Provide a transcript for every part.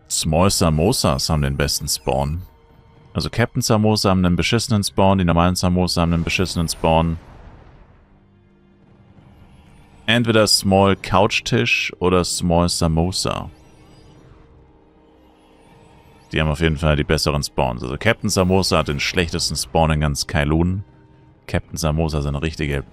Small Samosas haben den besten Spawn. Also Captain Samosa haben einen beschissenen Spawn, die normalen Samosa haben einen beschissenen Spawn. Entweder Small Couchtisch oder Small Samosa. Die haben auf jeden Fall die besseren Spawns. Also Captain Samosa hat den schlechtesten Spawn in ganz Kailun. Captain Samosa sind richtige...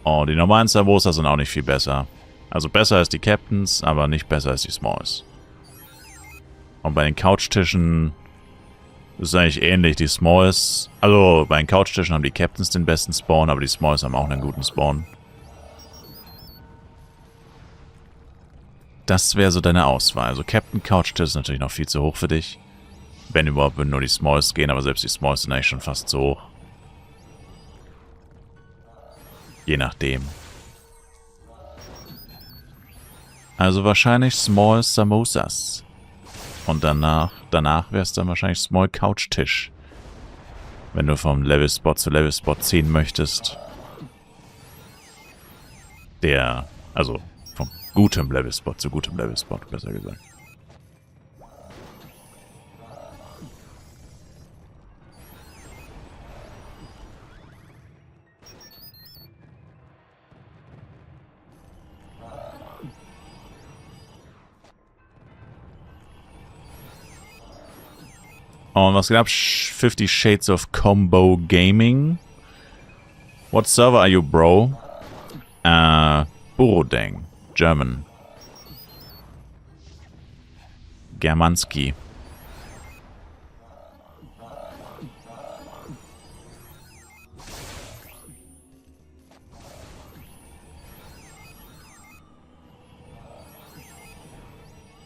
Oh, die normalen Samosa sind auch nicht viel besser. Also besser als die Captains, aber nicht besser als die Smalls. Und bei den Couchtischen ist es eigentlich ähnlich. Die Smalls, also bei den Couchtischen haben die Captains den besten Spawn, aber die Smalls haben auch einen guten Spawn. Das wäre so deine Auswahl. Also Captain Couchtisch ist natürlich noch viel zu hoch für dich. Wenn überhaupt, würden nur die Smalls gehen, aber selbst die Smalls sind eigentlich schon fast so hoch. Je nachdem. Also wahrscheinlich Small Samosas. Und danach wäre es dann wahrscheinlich Small Couchtisch. Wenn du vom Level-Spot zu Level-Spot ziehen möchtest. Also vom gutem Level-Spot zu gutem Level-Spot, besser gesagt. Und was geht ab? 50 Shades of Combo Gaming. What server are you, bro? Borodeng. German. Germanski.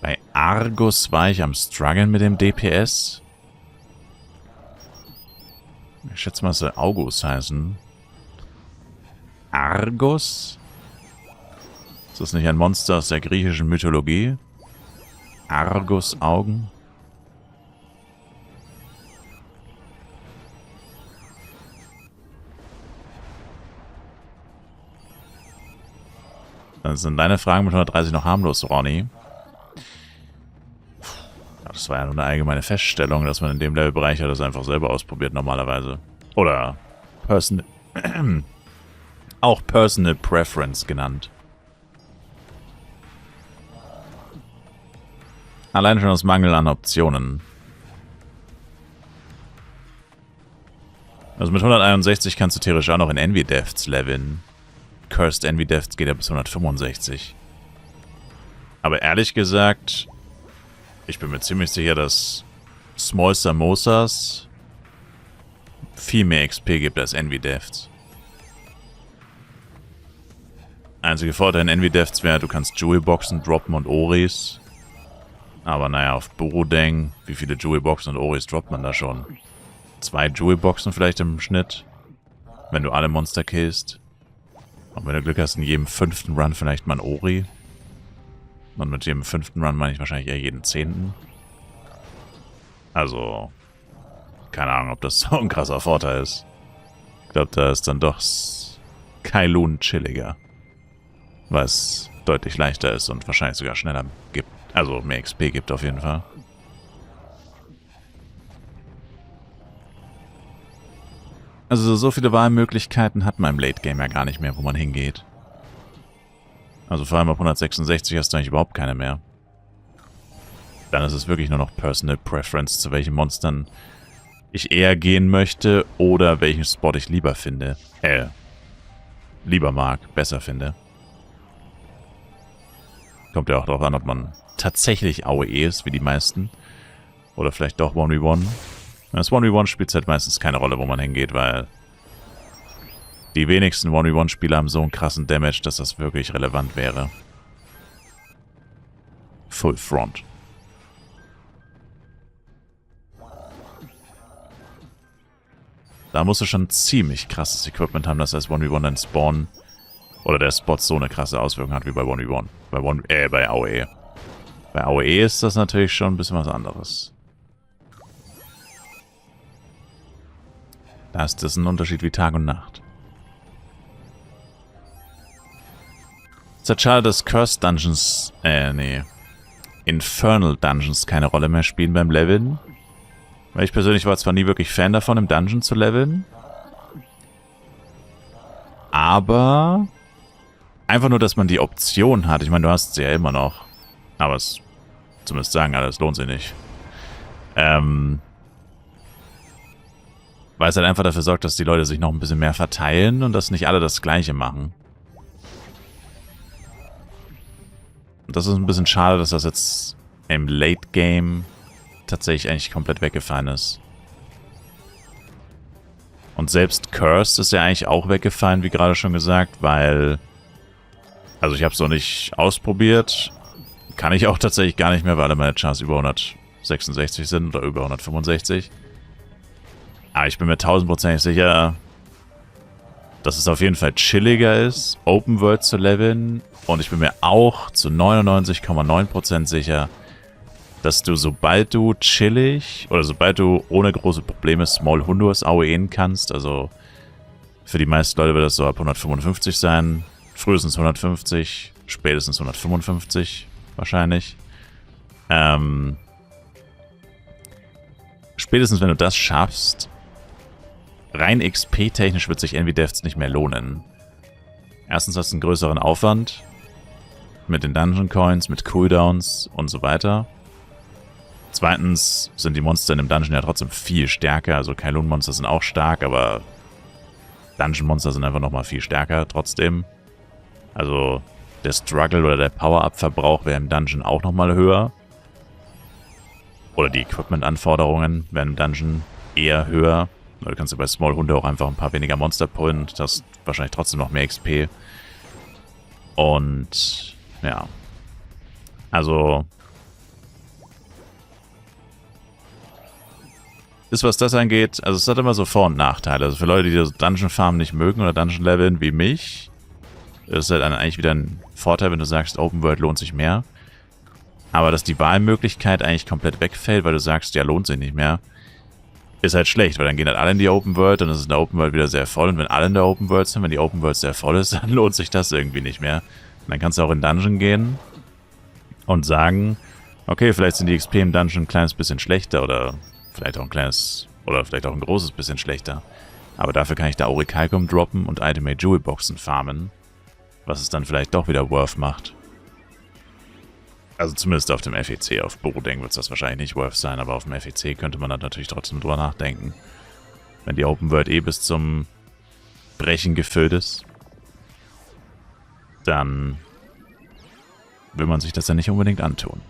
Bei Argus war ich am struggeln mit dem DPS. Ich schätze mal, es soll August heißen. Argus? Ist das nicht ein Monster aus der griechischen Mythologie? Argus-Augen? Dann sind deine Fragen mit 130 noch harmlos, Ronny. Das war ja nur eine allgemeine Feststellung, dass man in dem Levelbereich das einfach selber ausprobiert normalerweise. Oder auch Personal Preference genannt. Allein schon aus Mangel an Optionen. Also mit 161 kannst du theoretisch auch noch in Envy Depths leveln. Cursed Envy Depths geht ja bis 165. Aber ehrlich gesagt... Ich bin mir ziemlich sicher, dass Small Samosas viel mehr XP gibt als Envy Depths. Einzige Vorteil in Envy Depths wäre, du kannst Jewelboxen droppen und Oris. Aber naja, auf Borodeng, wie viele Jewelboxen und Oris droppt man da schon? 2 Jewelboxen vielleicht im Schnitt, wenn du alle Monster killst. Und wenn du Glück hast, in jedem 5. Run vielleicht mal ein Ori. Und mit jedem 5. Run meine ich wahrscheinlich eher jeden 10. Also, keine Ahnung, ob das so ein krasser Vorteil ist. Ich glaube, da ist dann doch Kailun chilliger. Weil es deutlich leichter ist und wahrscheinlich sogar schneller gibt. Also mehr XP gibt auf jeden Fall. Also so viele Wahlmöglichkeiten hat man im Late Game ja gar nicht mehr, wo man hingeht. Also vor allem auf 166 hast du eigentlich überhaupt keine mehr. Dann ist es wirklich nur noch Personal Preference, zu welchen Monstern ich eher gehen möchte oder welchen Spot ich lieber finde. Lieber mag, besser finde. Kommt ja auch darauf an, ob man tatsächlich AOE ist, wie die meisten. Oder vielleicht doch 1v1. Das 1v1 spielt halt meistens keine Rolle, wo man hingeht, weil die wenigsten 1v1-Spieler haben so einen krassen Damage, dass das wirklich relevant wäre. Full Front. Da musst du schon ziemlich krasses Equipment haben, dass das 1v1 dann Spawn oder der Spot so eine krasse Auswirkung hat wie bei 1v1. Bei AOE. Bei AOE ist das natürlich schon ein bisschen was anderes. Da ist das ein Unterschied wie Tag und Nacht. ist halt schade, dass Cursed Dungeons, Infernal Dungeons keine Rolle mehr spielen beim Leveln. Weil ich persönlich war zwar nie wirklich Fan davon, im Dungeon zu leveln. Aber einfach nur, dass man die Option hat. Ich meine, du hast sie ja immer noch. Aber es zumindest sagen alle, es lohnt sich nicht. Weil es halt einfach dafür sorgt, dass die Leute sich noch ein bisschen mehr verteilen und dass nicht alle das Gleiche machen. Und das ist ein bisschen schade, dass das jetzt im Late Game tatsächlich eigentlich komplett weggefallen ist. Und selbst Cursed ist ja eigentlich auch weggefallen, wie gerade schon gesagt, weil... Also ich habe es noch nicht ausprobiert. Kann ich auch tatsächlich gar nicht mehr, weil alle meine Chars über 166 sind oder über 165. Aber ich bin mir 1000% sicher, dass es auf jeden Fall chilliger ist, Open World zu leveln. Und ich bin mir auch zu 99,9% sicher, dass du, sobald du chillig oder sobald du ohne große Probleme Small Hundurs AOEen kannst, also für die meisten Leute wird das so ab 155 sein, frühestens 150, spätestens 155 wahrscheinlich. Spätestens wenn du das schaffst, rein XP-technisch wird sich Envy Deaths nicht mehr lohnen. Erstens hast du einen größeren Aufwand mit den Dungeon Coins, mit Cooldowns und so weiter. Zweitens sind die Monster in dem Dungeon ja trotzdem viel stärker. Also Kylun-Monster sind auch stark, aber Dungeon-Monster sind einfach nochmal viel stärker trotzdem. Also der Struggle oder der Power-Up-Verbrauch wäre im Dungeon auch nochmal höher. Oder die Equipment-Anforderungen wären im Dungeon eher höher. Du kannst ja bei Small Hunde auch einfach ein paar weniger Monster pullen und hast wahrscheinlich trotzdem noch mehr XP. Und ja. Also ist, was das angeht, also es hat immer so Vor- und Nachteile. Also für Leute, die das Dungeon Farmen nicht mögen oder Dungeon Leveln wie mich, ist halt dann eigentlich wieder ein Vorteil, wenn du sagst, Open World lohnt sich mehr. Aber dass die Wahlmöglichkeit eigentlich komplett wegfällt, weil du sagst, ja, lohnt sich nicht mehr, ist halt schlecht, weil dann gehen halt alle in die Open World und dann ist in der Open World wieder sehr voll. Und wenn alle in der Open World sind, wenn die Open World sehr voll ist, dann lohnt sich das irgendwie nicht mehr. Und dann kannst du auch in Dungeon gehen und sagen, okay, vielleicht sind die XP im Dungeon ein kleines bisschen schlechter oder vielleicht auch ein kleines, oder vielleicht auch ein großes bisschen schlechter. Aber dafür kann ich da Auricalcum droppen und Itemate Jewel Boxen farmen, was es dann vielleicht doch wieder worth macht. Also zumindest auf dem FEC, auf Borodeng wird es das wahrscheinlich nicht worth sein, aber auf dem FEC könnte man dann natürlich trotzdem drüber nachdenken. Wenn die Open World bis zum Brechen gefüllt ist, dann will man sich das ja nicht unbedingt antun.